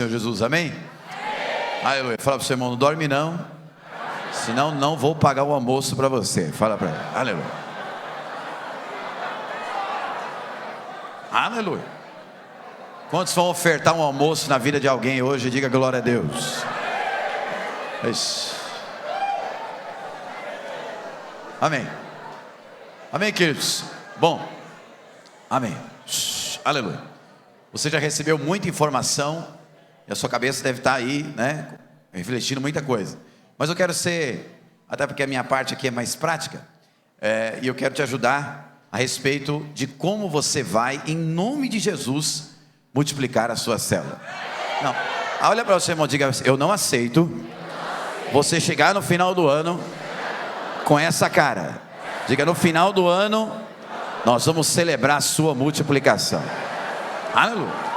Senhor Jesus, amém? Aleluia. Fala para o seu irmão, não dorme não, senão não vou pagar o almoço para você. Fala para ele, aleluia. Aleluia. Quantos vão ofertar um almoço na vida de alguém hoje? Diga glória a Deus. Isso. Amém. Amém, queridos. Bom, amém. Aleluia. Você já recebeu muita informação e a sua cabeça deve estar aí, né, refletindo muita coisa. Mas eu quero ser, até porque a minha parte aqui é mais prática, e eu quero te ajudar a respeito de como você vai, em nome de Jesus, multiplicar a sua célula. Não, olha para o seu irmão, diga: eu não aceito você chegar no final do ano com essa cara. Diga: no final do ano nós vamos celebrar a sua multiplicação. Aleluia.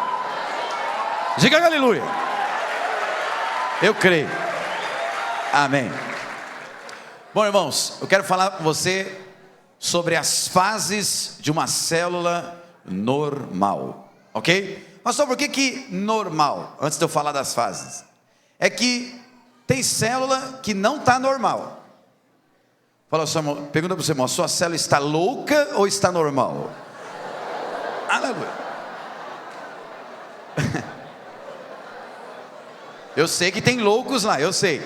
Diga aleluia. Eu creio. Amém. Bom, irmãos, eu quero falar com você sobre as fases de uma célula normal, ok? Mas sobre o que normal? Antes de eu falar das fases, é que tem célula que não está normal. Fala, pergunta para o seu irmão: a sua célula está louca ou está normal? Aleluia. Eu sei que tem loucos lá, eu sei.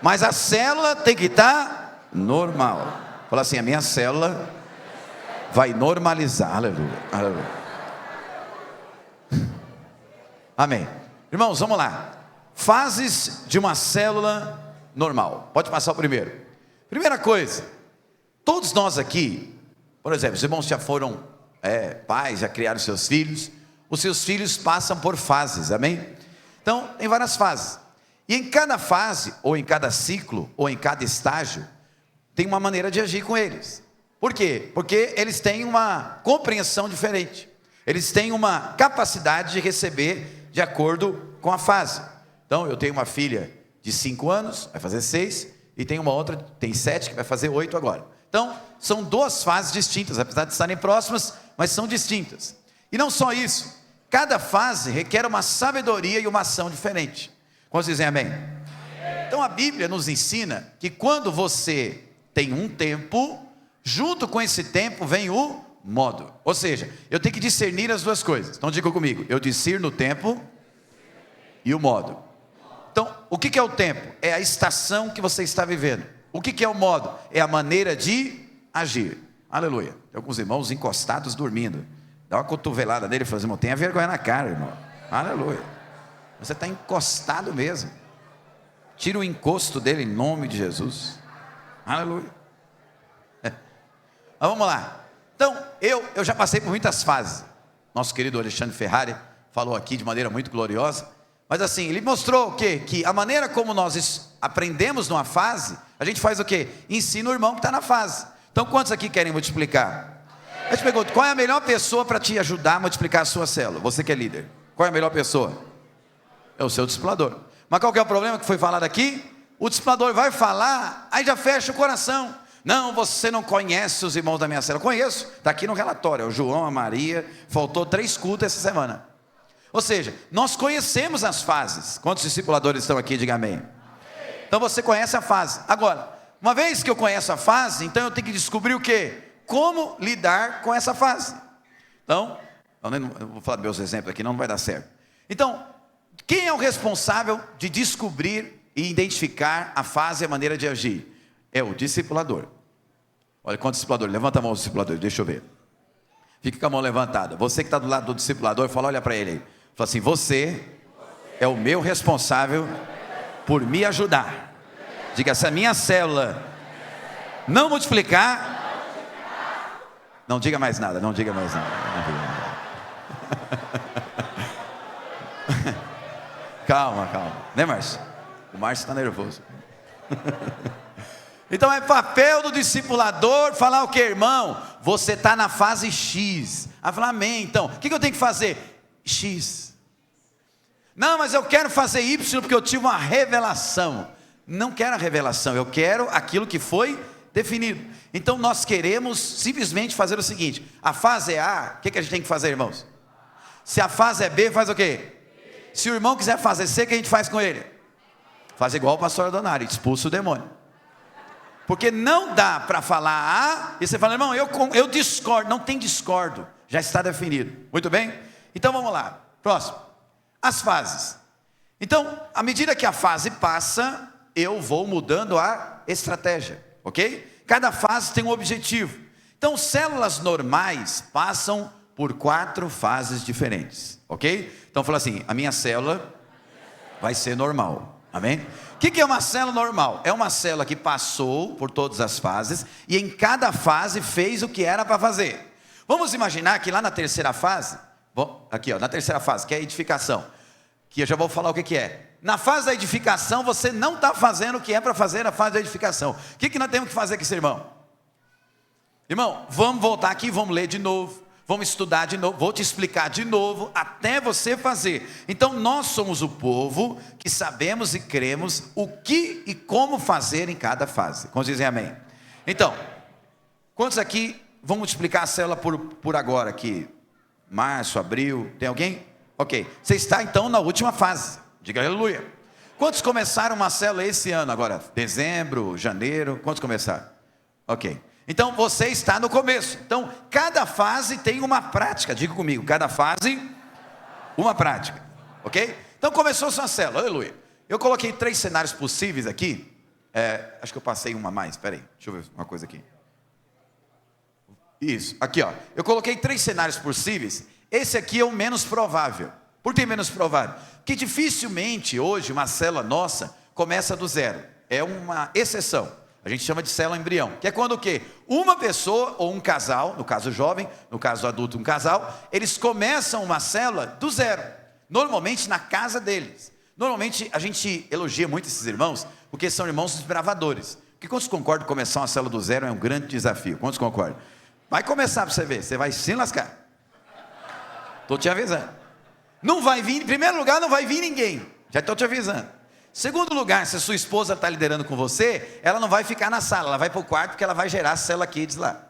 Mas a célula tem que estar normal. Fala assim: a minha célula vai normalizar. Aleluia, aleluia. Amém. Irmãos, vamos lá. Fases de uma célula normal. Pode passar o primeiro. Primeira coisa, todos nós aqui, por exemplo, os irmãos já foram pais, já criaram seus filhos. Os seus filhos passam por fases, amém? Então, tem várias fases. E em cada fase, ou em cada ciclo, ou em cada estágio, tem uma maneira de agir com eles. Por quê? Porque eles têm uma compreensão diferente. Eles têm uma capacidade de receber de acordo com a fase. Então, eu tenho uma filha de 5 anos, vai fazer 6, e tem uma outra, tem 7, que vai fazer 8 agora. Então, são duas fases distintas, apesar de estarem próximas, mas são distintas. E não só isso, cada fase requer uma sabedoria e uma ação diferente. Quantos dizem amém? Então a Bíblia nos ensina que quando você tem um tempo, junto com esse tempo vem o modo. Ou seja, eu tenho que discernir as duas coisas. Então diga comigo: eu discerno o tempo e o modo. Então, o que é o tempo? É a estação que você está vivendo. O que é o modo? É a maneira de agir. Aleluia. Tem alguns irmãos encostados dormindo. Dá uma cotovelada nele e fala assim: irmão, tenha vergonha na cara, irmão. Aleluia. Você está encostado mesmo. Tira o encosto dele em nome de Jesus. Aleluia. Mas vamos lá. Então, eu já passei por muitas fases. Nosso querido Alexandre Ferrari falou aqui de maneira muito gloriosa. Mas assim, ele mostrou o quê? Que a maneira como nós aprendemos numa fase, a gente faz o quê? Ensina o irmão que está na fase. Então, quantos aqui querem multiplicar? Eu te pergunto: qual é a melhor pessoa para te ajudar a multiplicar a sua célula? Você que é líder, qual é a melhor pessoa? É o seu discipulador. Mas qual que é o problema que foi falado aqui? O discipulador vai falar, aí já fecha o coração. Não, você não conhece os irmãos da minha célula. Conheço, está aqui no relatório, o João, a Maria. Faltou 3 cultos essa semana. Ou seja, nós conhecemos as fases. Quantos discipuladores estão aqui? Diga amém. Então você conhece a fase. Agora, uma vez que eu conheço a fase, então eu tenho que descobrir o quê? Como lidar com essa fase. Então, eu vou falar meus exemplos aqui, não vai dar certo. Então, quem é o responsável de descobrir e identificar a fase e a maneira de agir? É o discipulador. Olha, quanto discipulador? Levanta a mão, discipulador, deixa eu ver. Fique com a mão levantada. Você que está do lado do discipulador, fala, olha para ele aí. Fala assim: você é o meu responsável por me ajudar. Diga: se a minha célula não multiplicar... Não diga mais nada, não diga mais nada. Não diga mais nada. Calma, calma. Né, Márcio? O Márcio está nervoso. Então é papel do discipulador falar o que, irmão? Você está na fase X. Aí fala: amém. Então, o que eu tenho que fazer? X. Não, mas eu quero fazer Y porque eu tive uma revelação. Não quero a revelação, eu quero aquilo que foi definido. Então nós queremos simplesmente fazer o seguinte: a fase é A, o que a gente tem que fazer, irmãos? Se a fase é B, faz o quê? Se o irmão quiser fazer C, o que a gente faz com ele? Faz igual o pastor Adonari, expulsa o demônio. Porque não dá para falar A e você fala, irmão, eu discordo. Não tem discordo, já está definido. Muito bem? Então vamos lá, próximo. As fases. Então, à medida que a fase passa, eu vou mudando a estratégia, ok? Cada fase tem um objetivo. Então, células normais passam por 4 fases diferentes, ok? Então fala assim, a minha célula vai ser normal, amém? O que é uma célula normal? É uma célula que passou por todas as fases e em cada fase fez o que era para fazer. Vamos imaginar que lá na terceira fase, aqui ó, na terceira fase, que é a edificação, que eu já vou falar o que é. Na fase da edificação, você não está fazendo o que é para fazer na fase da edificação. O que nós temos que fazer com esse irmão? Irmão, vamos voltar aqui, vamos ler de novo. Vamos estudar de novo, vou te explicar de novo, até você fazer. Então nós somos o povo que sabemos e cremos o que e como fazer em cada fase. Quantos dizem amém? Então, quantos aqui vão multiplicar a célula por agora aqui? Março, abril, tem alguém? Ok, você está então na última fase, diga aleluia. Quantos começaram uma célula esse ano agora? Dezembro, janeiro, quantos começaram? Ok. Então você está no começo. Então cada fase tem uma prática. Diga comigo, cada fase uma prática, ok? Então começou sua célula, aleluia. Eu coloquei 3 cenários possíveis aqui. Acho que eu passei uma a mais, espera aí, deixa eu ver uma coisa aqui. Isso, aqui ó, eu coloquei 3 cenários possíveis. Esse aqui é o menos provável. Por que menos provável? Porque dificilmente hoje uma célula nossa começa do zero. É uma exceção. A gente chama de célula embrião, que é quando o quê? Uma pessoa ou um casal, no caso jovem, no caso adulto um casal, eles começam uma célula do zero, normalmente na casa deles. Normalmente a gente elogia muito esses irmãos, porque são irmãos desbravadores. Porque quantos concordam que começar uma célula do zero é um grande desafio? Quantos concordam? Vai começar para você ver, você vai se lascar. Estou te avisando. Não vai vir, em primeiro lugar não vai vir ninguém, já estou te avisando. Segundo lugar, se a sua esposa está liderando com você, ela não vai ficar na sala, ela vai para o quarto, porque ela vai gerar a célula kids lá.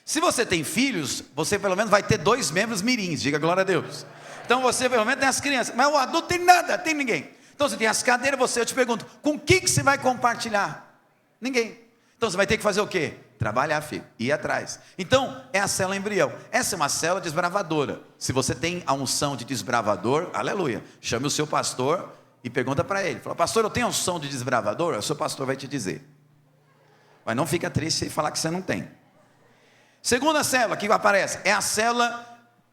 Se você tem filhos, você pelo menos vai ter 2 membros mirins, diga glória a Deus. Então você pelo menos tem as crianças, mas o adulto tem nada, tem ninguém. Então você tem as cadeiras, eu te pergunto, com quem que você vai compartilhar? Ninguém. Então você vai ter que fazer o quê? Trabalhar, filho, ir atrás. Então é a célula embrião. Essa é uma célula desbravadora. Se você tem a unção de desbravador, aleluia, chame o seu pastor e pergunta para ele, fala, pastor, eu tenho unção de desbravador? O seu pastor vai te dizer. Mas não fica triste se falar que você não tem. Segunda célula que aparece, é a célula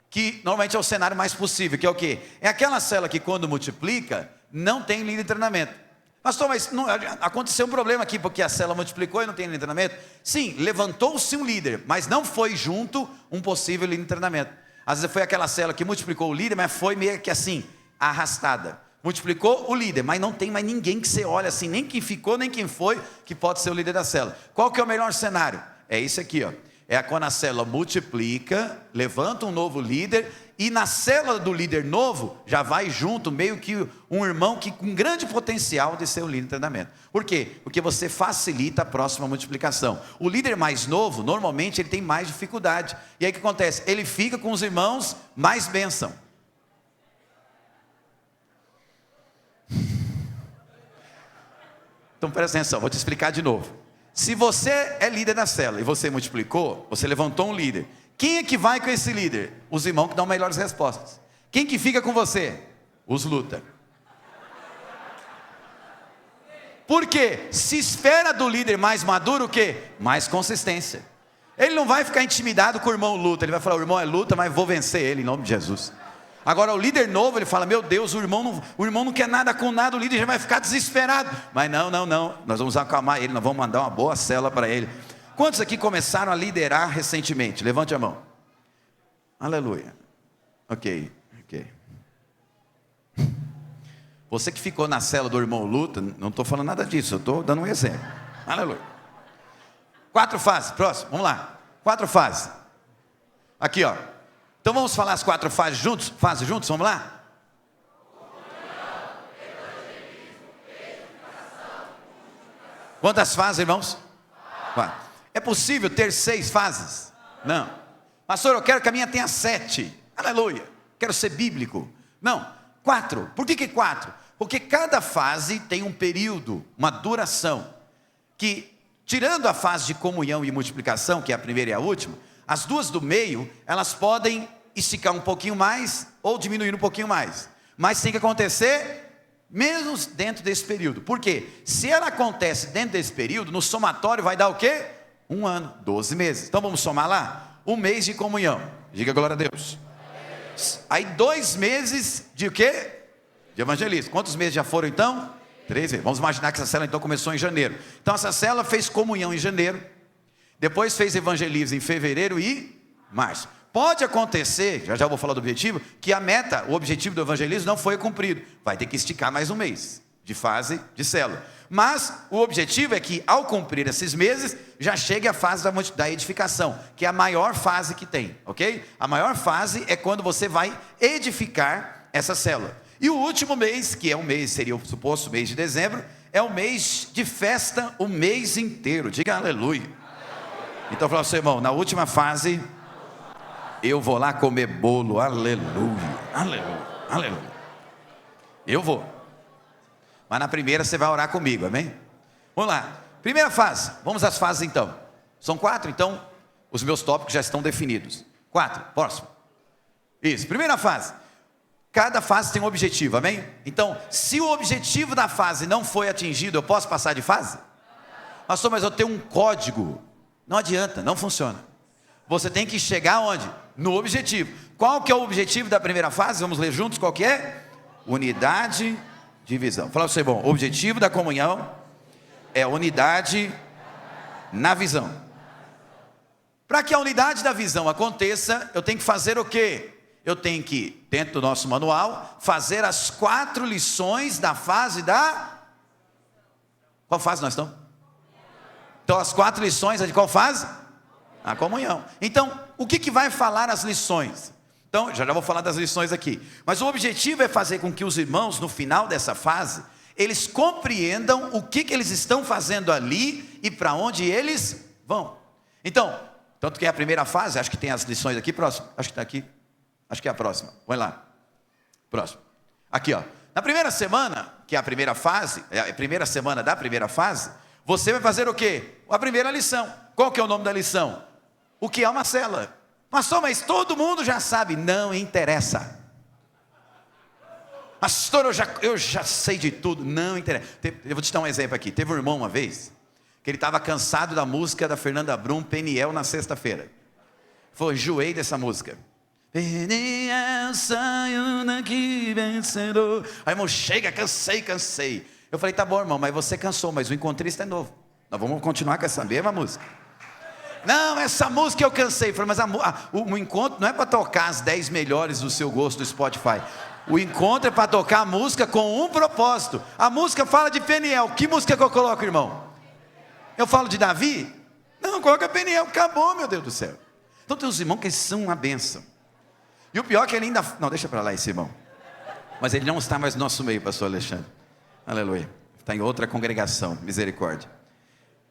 que normalmente é o cenário mais possível, que é o quê? É aquela célula que quando multiplica, não tem líder de treinamento. Pastor, mas não, aconteceu um problema aqui, porque a célula multiplicou e não tem líder de treinamento? Sim, levantou-se um líder, mas não foi junto um possível líder de treinamento. Às vezes foi aquela célula que multiplicou o líder, mas foi meio que assim, arrastada. Multiplicou o líder, mas não tem mais ninguém que você olha assim, nem quem ficou, nem quem foi, que pode ser o líder da célula. Qual que é o melhor cenário? É esse aqui, ó. É quando a célula multiplica, levanta um novo líder, e na célula do líder novo, já vai junto meio que um irmão que com grande potencial de ser o líder de treinamento. Por quê? Porque você facilita a próxima multiplicação. O líder mais novo, normalmente ele tem mais dificuldade. E aí o que acontece? Ele fica com os irmãos mais bênção. Então presta atenção, vou te explicar de novo. Se você é líder da célula e você multiplicou, você levantou um líder. Quem é que vai com esse líder? Os irmãos que dão melhores respostas. Quem que fica com você? Os luta. Por quê? Se espera do líder mais maduro o quê? Mais consistência. Ele não vai ficar intimidado com o irmão luta. Ele vai falar, o irmão é luta, mas vou vencer ele em nome de Jesus. Agora o líder novo, ele fala, meu Deus, o irmão não quer nada com nada, o líder já vai ficar desesperado. Mas não, nós vamos acalmar ele, nós vamos mandar uma boa célula para ele. Quantos aqui começaram a liderar recentemente? Levante a mão. Aleluia. Ok. Você que ficou na célula do irmão luta, não estou falando nada disso, eu estou dando um exemplo. Aleluia. 4 fases, próximo, vamos lá. 4 fases. Aqui ó. Então vamos falar as 4 fases juntos? Vamos lá? Quantas fases, irmãos? 4. É possível ter 6 fases? Não. Pastor, eu quero que a minha tenha 7. Aleluia. Quero ser bíblico. Não. 4. Por que 4? Porque cada fase tem um período, uma duração, que tirando a fase de comunhão e multiplicação, que é a primeira e a última, as duas do meio, elas podem esticar um pouquinho mais ou diminuir um pouquinho mais. Mas tem que acontecer mesmo dentro desse período. Por quê? Se ela acontece dentro desse período, no somatório vai dar o quê? 1 ano, 12 meses. Então vamos somar lá? 1 mês de comunhão. Diga glória a Deus. Aí 2 meses de o quê? De evangelismo. Quantos meses já foram então? 3 meses. Vamos imaginar que essa célula então começou em janeiro. Então essa célula fez comunhão em janeiro. Depois fez evangelismo em fevereiro e março. Pode acontecer, já vou falar do objetivo, que o objetivo do evangelismo não foi cumprido. Vai ter que esticar mais 1 mês de fase de célula. Mas o objetivo é que ao cumprir esses meses, já chegue a fase da edificação, que é a maior fase que tem, ok? A maior fase é quando você vai edificar essa célula. E o último mês, que é um mês, seria o suposto mês de dezembro, é um mês de festa o mês inteiro. Diga aleluia. Então fala ao seu irmão, na última fase, eu vou lá comer bolo, aleluia, aleluia, aleluia. Eu vou. Mas na primeira você vai orar comigo, amém? Vamos lá, primeira fase, vamos às fases então. São 4, então os meus tópicos já estão definidos. 4, próximo. Isso, primeira fase. Cada fase tem um objetivo, amém? Então, se o objetivo da fase não foi atingido, eu posso passar de fase? Pastor, mas eu tenho um código. Não adianta, não funciona. Você tem que chegar onde? No objetivo. Qual que é o objetivo da primeira fase? Vamos ler juntos qual que é? Unidade de visão. Fala para você, bom, o objetivo da comunhão é unidade na visão. Para que a unidade da visão aconteça, eu tenho que fazer o quê? Eu tenho que, dentro do nosso manual, fazer as 4 lições da fase da... Qual fase nós estamos? Então as 4 lições é de qual fase? A comunhão. Então, o que vai falar as lições? Então, já vou falar das lições aqui. Mas o objetivo é fazer com que os irmãos, no final dessa fase, eles compreendam o que eles estão fazendo ali e para onde eles vão. Então, tanto que é a primeira fase, acho que tem as lições aqui, próximo. Acho que está aqui. Acho que é a próxima. Vai lá. Próximo. Aqui, ó. Na primeira semana, que é a primeira fase, é a primeira semana da primeira fase, você vai fazer o quê? A primeira lição. Qual que é o nome da lição? O que é uma célula? Pastor, mas todo mundo já sabe. Não interessa. Pastor, eu já sei de tudo. Não interessa. Eu vou te dar um exemplo aqui. Teve um irmão uma vez, que ele estava cansado da música da Fernanda Brum, Peniel, na sexta-feira. Foi, enjoei dessa música. Peniel, saio daqui vencedor. Aí, irmão, chega, cansei. Eu falei, tá bom, irmão, mas você cansou, mas o encontrista é novo. Nós vamos continuar com essa mesma música. Não, essa música eu cansei. Eu falei, mas o encontro não é para tocar as 10 melhores do seu gosto do Spotify. O encontro é para tocar a música com um propósito. A música fala de Peniel. Que música que eu coloco, irmão? Eu falo de Davi? Não, coloca Peniel. Acabou, meu Deus do céu. Então tem uns irmãos que são uma bênção. E o pior é que ele ainda... Não, deixa para lá esse irmão. Mas ele não está mais no nosso meio, pastor Alexandre. Aleluia. Está em outra congregação. Misericórdia.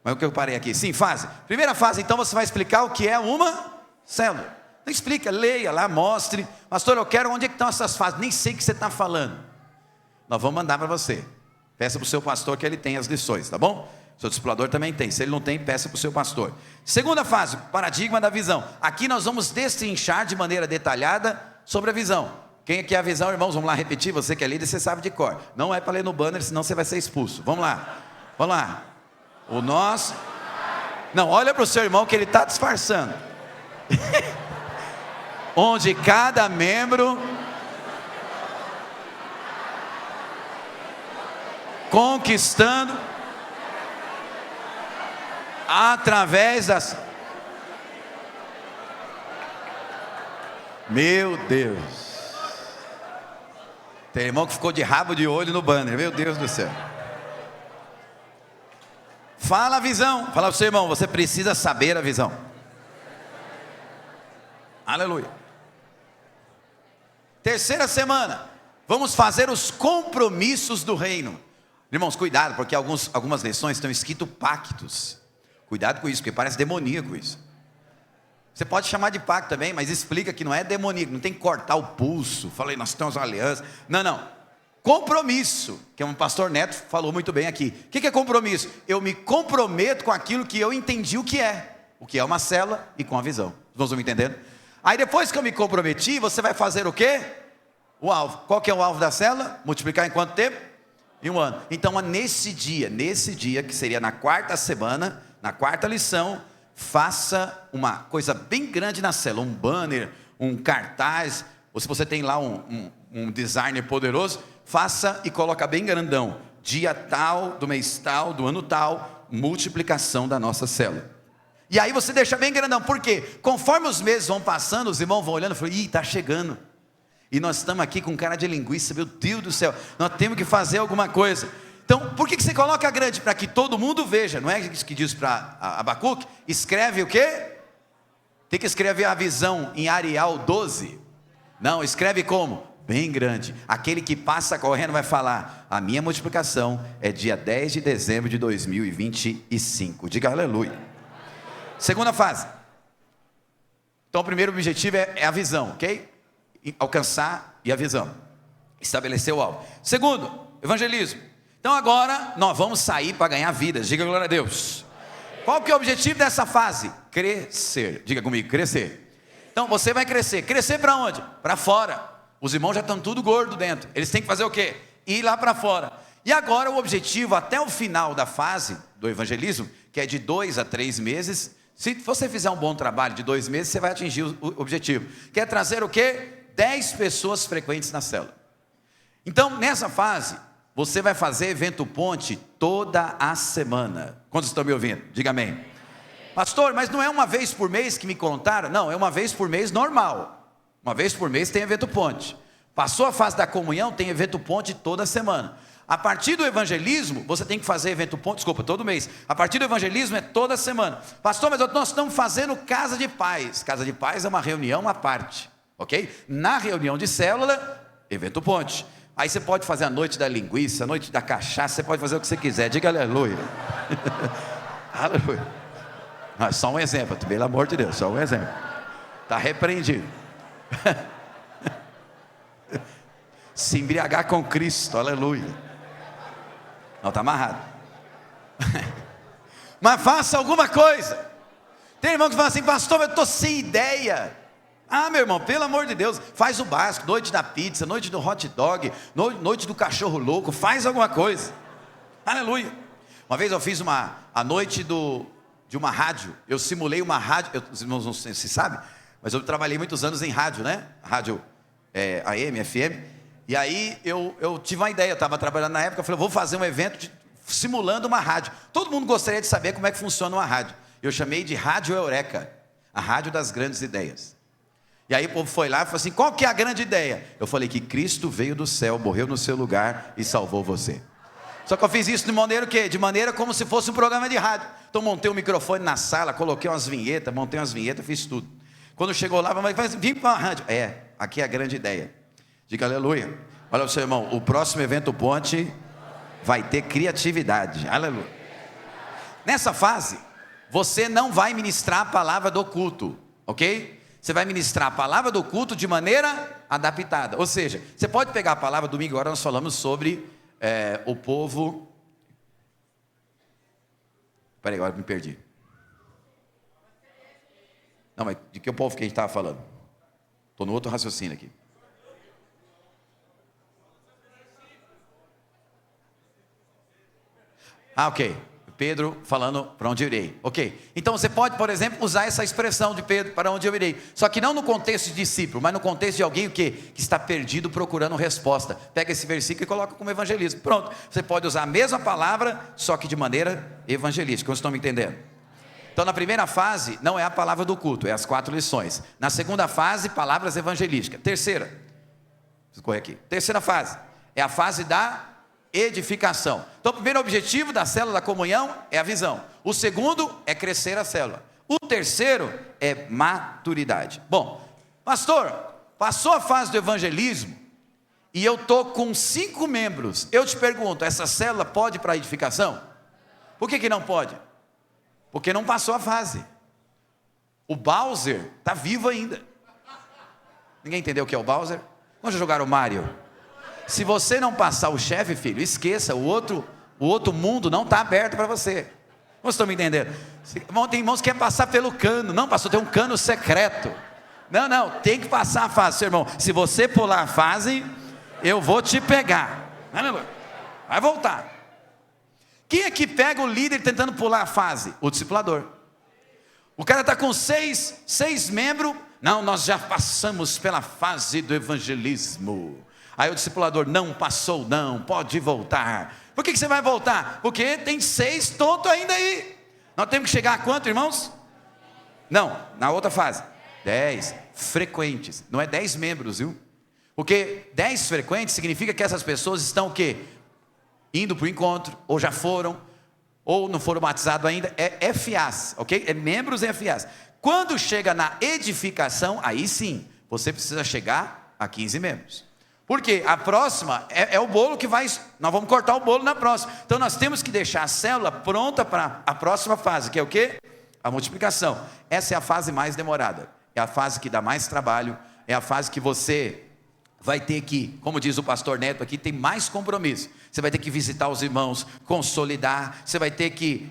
Mas o que eu parei aqui? Sim, fase. Primeira fase, então você vai explicar o que é uma célula. Então explica, leia lá, mostre. Pastor, eu quero, onde é que estão essas fases? Nem sei o que você está falando. Nós vamos mandar para você. Peça para o seu pastor que ele tem as lições, tá bom? O seu discipulador também tem. Se ele não tem, peça para o seu pastor. Segunda fase, paradigma da visão. Aqui nós vamos destrinchar de maneira detalhada sobre a visão. Quem aqui é a visão, irmãos? Vamos lá repetir. Você que é líder, você sabe de cor. Não é para ler no banner, senão você vai ser expulso. Vamos lá. Vamos lá. O nosso... Não, olha para o seu irmão que ele está disfarçando. Onde cada membro conquistando através das... Meu Deus. Tem irmão que ficou de rabo de olho no banner. Meu Deus do céu. Fala a visão. Fala para o seu irmão, você precisa saber a visão. Aleluia. Terceira semana, vamos fazer os compromissos do reino. Irmãos, cuidado, porque algumas lições estão escrito pactos. Cuidado com isso, porque parece demoníaco isso. Você pode chamar de pacto também, mas explica que não é demoníaco, não tem que cortar o pulso. Falei, nós temos uma aliança. Não. Compromisso, que um pastor Neto falou muito bem aqui. O que é compromisso? Eu me comprometo com aquilo que eu entendi o que é uma célula e com a visão. Vocês estão me entendendo? Aí depois que eu me comprometi, você vai fazer o quê? O alvo. Qual que é o alvo da célula? Multiplicar em quanto tempo? Em um ano. Então nesse dia, que seria na quarta semana, na quarta lição, faça uma coisa bem grande na célula, um banner, um cartaz, ou se você tem lá um designer poderoso, faça e coloca bem grandão, dia tal, do mês tal, do ano tal, multiplicação da nossa célula. E aí você deixa bem grandão, por quê? Conforme os meses vão passando, os irmãos vão olhando e falam, está chegando, e nós estamos aqui com cara de linguiça, meu Deus do céu, nós temos que fazer alguma coisa. Então, por que você coloca grande? Para que todo mundo veja, não é isso que diz para Abacuque? Escreve o quê? Tem que escrever a visão em Arial 12? Não, escreve como? Bem grande. Aquele que passa correndo vai falar, a minha multiplicação é dia 10 de dezembro de 2025. Diga aleluia. Segunda fase. Então o primeiro objetivo é a visão, ok? Alcançar e a visão. Estabelecer o alvo. Segundo, evangelismo. Então agora nós vamos sair para ganhar vidas. Diga glória a Deus. Qual que é o objetivo dessa fase? Crescer. Diga comigo, crescer. Então você vai crescer. Crescer para onde? Para fora. Os irmãos já estão tudo gordo dentro. Eles têm que fazer o quê? Ir lá para fora. E agora o objetivo até o final da fase do evangelismo, que é de 2 a 3 meses. Se você fizer um bom trabalho de 2 meses, você vai atingir o objetivo. Que é trazer o quê? 10 pessoas frequentes na célula. Então nessa fase, você vai fazer evento ponte toda a semana. Quantos estão me ouvindo? Diga amém. Pastor, mas não é uma vez por mês que me contaram? Não, é uma vez por mês normal. Uma vez por mês tem evento ponte. Passou a fase da comunhão, tem evento ponte toda semana. A partir do evangelismo, você tem que fazer evento ponte, todo mês. A partir do evangelismo é toda semana. Pastor, mas nós estamos fazendo casa de paz. Casa de paz é uma reunião à parte, ok? Na reunião de célula, evento ponte. Aí você pode fazer a noite da linguiça, a noite da cachaça, você pode fazer o que você quiser, diga aleluia. Aleluia. Mas só um exemplo, pelo amor de Deus, só um exemplo. Está repreendido. Se embriagar com Cristo, aleluia. Não, está amarrado. Mas faça alguma coisa. Tem irmão que fala assim, pastor, eu estou sem ideia. Ah, meu irmão, pelo amor de Deus, faz o básico, noite da pizza, noite do hot dog, noite do cachorro louco, faz alguma coisa, aleluia. Uma vez eu fiz a noite de uma rádio, eu simulei uma rádio, os irmãos não sei se sabem, mas eu trabalhei muitos anos em rádio, né, rádio AM, FM, e aí eu tive uma ideia, eu estava trabalhando na época, eu falei, vou fazer um evento simulando uma rádio, todo mundo gostaria de saber como é que funciona uma rádio, eu chamei de Rádio Eureka, a rádio das grandes ideias. E aí o povo foi lá e falou assim, qual que é a grande ideia? Eu falei que Cristo veio do céu, morreu no seu lugar e salvou você. Só que eu fiz isso de maneira o quê? De maneira como se fosse um programa de rádio. Então montei um microfone na sala, coloquei umas vinhetas, montei umas vinhetas, fiz tudo. Quando chegou lá, vim para uma rádio. Aqui é a grande ideia. Diga aleluia. Olha o seu irmão, o próximo evento ponte vai ter criatividade. Aleluia. Nessa fase, você não vai ministrar a palavra do culto, ok? Você vai ministrar a palavra do culto de maneira adaptada. Ou seja, você pode pegar a palavra domingo, agora nós falamos sobre o povo. Peraí, agora me perdi. Não, mas de que o povo que a gente estava falando? Estou no outro raciocínio aqui. Ok. Pedro falando para onde eu irei, ok? Então você pode, por exemplo, usar essa expressão de Pedro, para onde eu irei, só que não no contexto de discípulo, mas no contexto de alguém que está perdido procurando resposta. Pega esse versículo e coloca como evangelismo, pronto. Você pode usar a mesma palavra, só que de maneira evangelística. Vocês estão me entendendo? Então na primeira fase não é a palavra do culto, é as 4 lições. Na segunda fase, palavras evangelísticas. Terceira, vou correr aqui. Terceira fase é a fase da edificação. Então o primeiro objetivo da célula da comunhão é a visão. O segundo é crescer a célula. O terceiro é maturidade. Bom, pastor, passou a fase do evangelismo e eu estou com 5 membros. Eu te pergunto, essa célula pode ir para a edificação? Por que não pode? Porque não passou a fase. O Bowser está vivo ainda. Ninguém entendeu o que é o Bowser? Vamos já jogar o Mario. Se você não passar o chefe, filho, esqueça, o outro mundo não está aberto para você. Vocês estão me entendendo? Tem irmãos que querem passar pelo cano. Não, pastor, tem um cano secreto. Não, tem que passar a fase, seu irmão. Se você pular a fase, eu vou te pegar. Aleluia. Vai voltar. Quem é que pega o líder tentando pular a fase? O discipulador. O cara está com seis membros. Não, nós já passamos pela fase do evangelismo. Aí o discipulador, não passou não, pode voltar. Por que você vai voltar? Porque tem 6 tontos ainda aí. Nós temos que chegar a quanto, irmãos? Não, na outra fase 10 frequentes. Não é 10 membros, viu? Porque 10 frequentes significa que essas pessoas estão o quê? Indo para o encontro, ou já foram, ou não foram batizados ainda. É FAs, ok? É membros FAs. Quando chega na edificação, aí sim, você precisa chegar a 15 membros. Porque a próxima é o bolo que vai, nós vamos cortar o bolo na próxima. Então nós temos que deixar a célula pronta para a próxima fase, que é o quê? A multiplicação. Essa é a fase mais demorada, é a fase que dá mais trabalho, é a fase que você vai ter que, como diz o pastor Neto aqui, tem mais compromisso. Você vai ter que visitar os irmãos, consolidar, você vai ter que,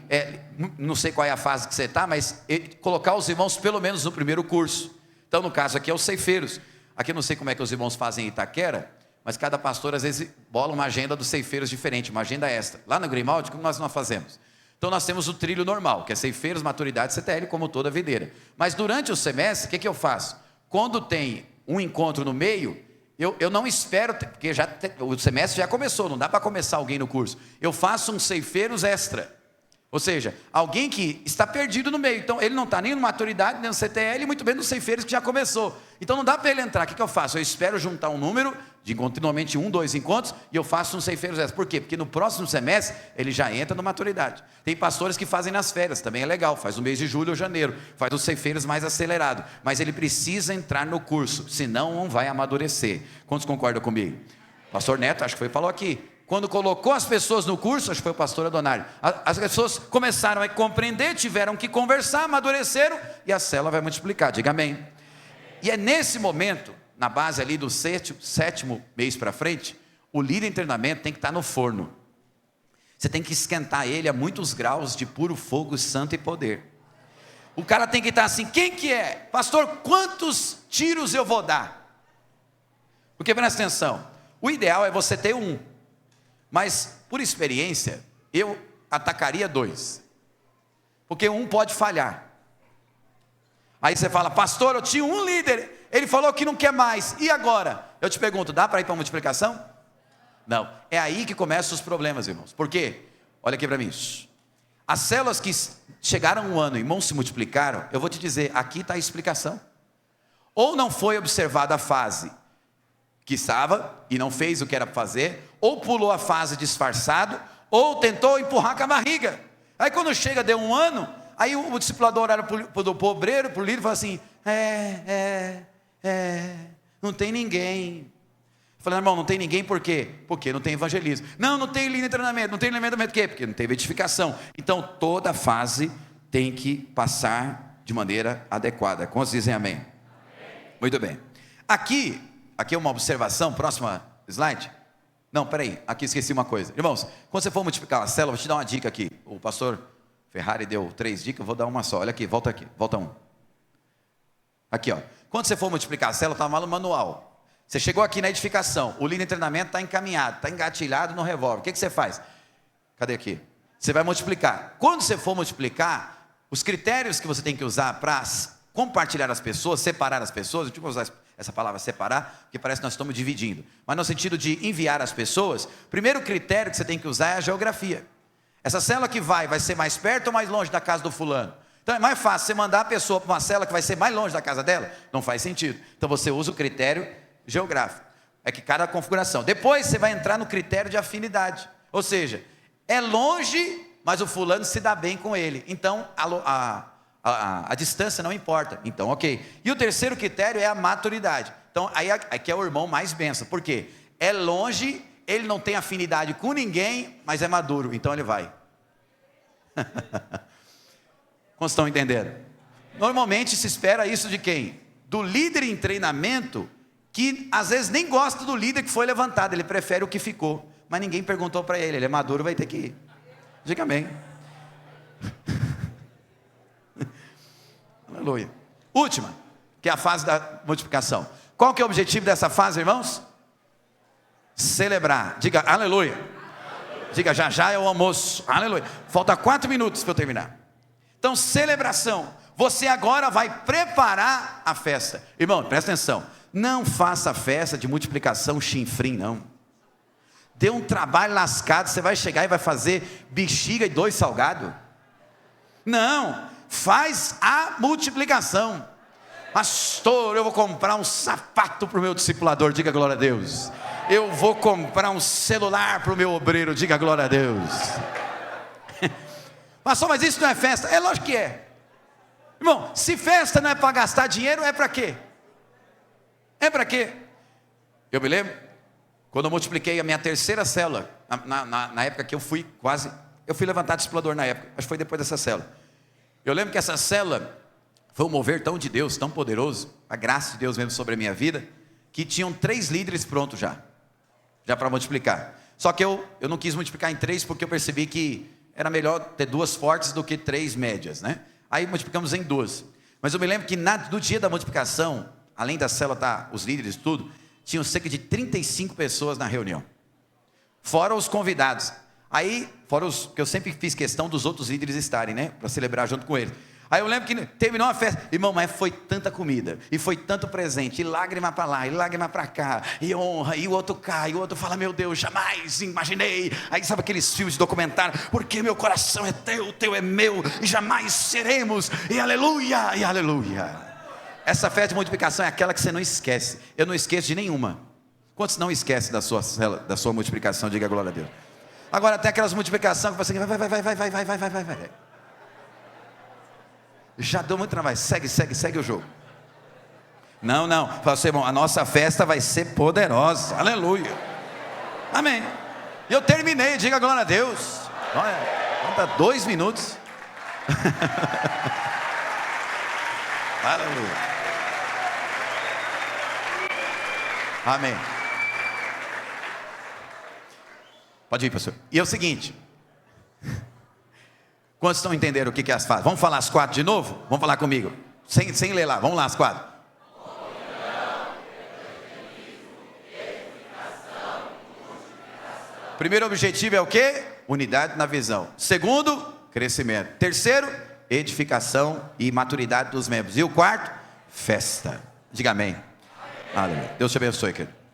não sei qual é a fase que você está, mas colocar os irmãos pelo menos no primeiro curso. Então no caso aqui é os ceifeiros. Aqui eu não sei como é que os irmãos fazem em Itaquera, mas cada pastor às vezes bola uma agenda dos ceifeiros diferente, uma agenda extra. Lá no Grimaldi, como nós fazemos? Então nós temos o trilho normal, que é ceifeiros, maturidade, CTL, como toda videira. Mas durante o semestre, o que eu faço? Quando tem um encontro no meio, eu não espero, porque o semestre já começou, não dá para começar alguém no curso. Eu faço um ceifeiros extra. Ou seja, alguém que está perdido no meio. Então ele não está nem no maturidade, nem no CTL, muito menos nos ceifeiros que já começou. Então não dá para ele entrar. O que eu faço? Eu espero juntar um número, de continuamente 1, 2 encontros, e eu faço um ceifeiros extra. Por quê? Porque no próximo semestre ele já entra no maturidade. Tem pastores que fazem nas férias, também é legal, faz no mês de julho ou janeiro, faz os ceifeiros mais acelerado, mas ele precisa entrar no curso, senão não vai amadurecer. Quantos concordam comigo? Pastor Neto, acho que falou aqui, quando colocou as pessoas no curso, acho que foi o pastor Adonário, as pessoas começaram a compreender, tiveram que conversar, amadureceram, e a célula vai multiplicar, diga amém. E é nesse momento, na base ali do sétimo mês para frente, o líder em treinamento tem que estar no forno. Você tem que esquentar ele a muitos graus de puro fogo, santo e poder. O cara tem que estar assim, quem que é? Pastor, quantos tiros eu vou dar? Porque presta atenção, o ideal é você ter um, mas por experiência, eu atacaria 2, porque um pode falhar. Aí você fala, pastor, eu tinha um líder, ele falou que não quer mais, e agora? Eu te pergunto, dá para ir para a multiplicação? Não, é aí que começam os problemas, irmãos. Por quê? Olha aqui para mim. As células que chegaram um ano e não se multiplicaram, eu vou te dizer, aqui está a explicação. Ou não foi observada a fase que estava e não fez o que era para fazer, ou pulou a fase disfarçado, ou tentou empurrar com a barriga. Aí quando chega, deu um ano, aí o discipulador olha para o obreiro, para o líder e fala assim, não tem ninguém. Eu falei, irmão, não tem ninguém por quê? Porque não tem evangelismo. Não tem linha de treinamento, não tem treinamento por quê? Porque não teve edificação. Então toda fase tem que passar de maneira adequada. Quantos dizem amém? Muito bem. Aqui é uma observação, próxima slide. Não, peraí, aqui esqueci uma coisa. Irmãos, quando você for multiplicar a célula, vou te dar uma dica aqui. O pastor Ferrari deu 3 dicas, eu vou dar uma só. Olha aqui, volta 1. Aqui, ó. Quando você for multiplicar a célula, está no manual. Você chegou aqui na edificação, o líder em treinamento está encaminhado, está engatilhado no revólver. O que você faz? Cadê aqui? Você vai multiplicar. Quando você for multiplicar, os critérios que você tem que usar para compartilhar as pessoas, separar as pessoas, eu vou usar essa palavra separar, porque parece que nós estamos dividindo, mas no sentido de enviar as pessoas, o primeiro critério que você tem que usar é a geografia. Essa célula que vai ser mais perto ou mais longe da casa do fulano? Então é mais fácil você mandar a pessoa para uma célula que vai ser mais longe da casa dela? Não faz sentido. Então você usa o critério geográfico, é que cada configuração. Depois você vai entrar no critério de afinidade, ou seja, é longe, mas o fulano se dá bem com ele, então a distância não importa, então ok. E o terceiro critério é a maturidade. Então aí aqui é o irmão mais benção, por quê? É longe, ele não tem afinidade com ninguém, mas é maduro, então ele vai. Como estão entendendo? Normalmente se espera isso de quem? Do líder em treinamento, que às vezes nem gosta do líder que foi levantado, ele prefere o que ficou, mas ninguém perguntou para ele, ele é maduro, vai ter que ir. Diga amém. Aleluia. Última, que é a fase da multiplicação. Qual que é o objetivo dessa fase, irmãos? Celebrar. Diga aleluia. Diga já já é o almoço. Aleluia. Falta 4 minutos para eu terminar. Então, celebração. Você agora vai preparar a festa. Irmão, presta atenção. Não faça festa de multiplicação chinfrim, não. Dê um trabalho lascado. Você vai chegar e vai fazer bexiga e 2 salgados. Não. Faz a multiplicação. Pastor, eu vou comprar um sapato para o meu discipulador. Diga glória a Deus. Eu vou comprar um celular para o meu obreiro. Diga glória a Deus. Pastor, mas isso não é festa? É lógico que é. Irmão, se festa não é para gastar dinheiro, é para quê? É para quê? Eu me lembro, quando eu multipliquei a minha terceira célula, na época que eu fui levantado discipulador na época, acho que foi depois dessa célula. Eu lembro que essa célula foi um mover tão de Deus, tão poderoso, a graça de Deus mesmo sobre a minha vida, que tinham 3 líderes prontos já para multiplicar. Só que eu não quis multiplicar em 3, porque eu percebi que era melhor ter 2 fortes do que 3 médias, né? Aí multiplicamos em 2. Mas eu me lembro que no dia da multiplicação, além da célula, os líderes e tudo, tinham cerca de 35 pessoas na reunião. Fora os convidados. Aí, fora os que eu sempre fiz questão dos outros líderes estarem, né? Para celebrar junto com eles. Aí eu lembro que terminou a festa, irmão, mas foi tanta comida, e foi tanto presente, e lágrima para lá, e lágrima para cá, e honra, e o outro cai, e o outro fala, meu Deus, jamais imaginei. Aí sabe aqueles filmes de documentário, porque meu coração é teu, teu é meu, e jamais seremos, e aleluia, e aleluia. Essa festa de multiplicação é aquela que você não esquece. Eu não esqueço de nenhuma. Quantos não esquecem da sua multiplicação? Diga glória a Deus. Agora tem aquelas multiplicações que você vai. Já deu muito trabalho, segue o jogo. Não, fala assim, irmão, a nossa festa vai ser poderosa, aleluia, amém. E eu terminei, diga glória a Deus. Olha, falta 2 minutos. Aleluia, amém. Pode ir, pastor. E é o seguinte, quantos estão entendendo o que é as fases? Vamos falar as 4 de novo? Vamos falar comigo, sem ler lá, vamos lá as 4. Primeiro objetivo é o quê? Unidade na visão. Segundo, crescimento. Terceiro, edificação e maturidade dos membros. E o quarto, festa. Diga amém. Aleluia. Deus te abençoe, querido.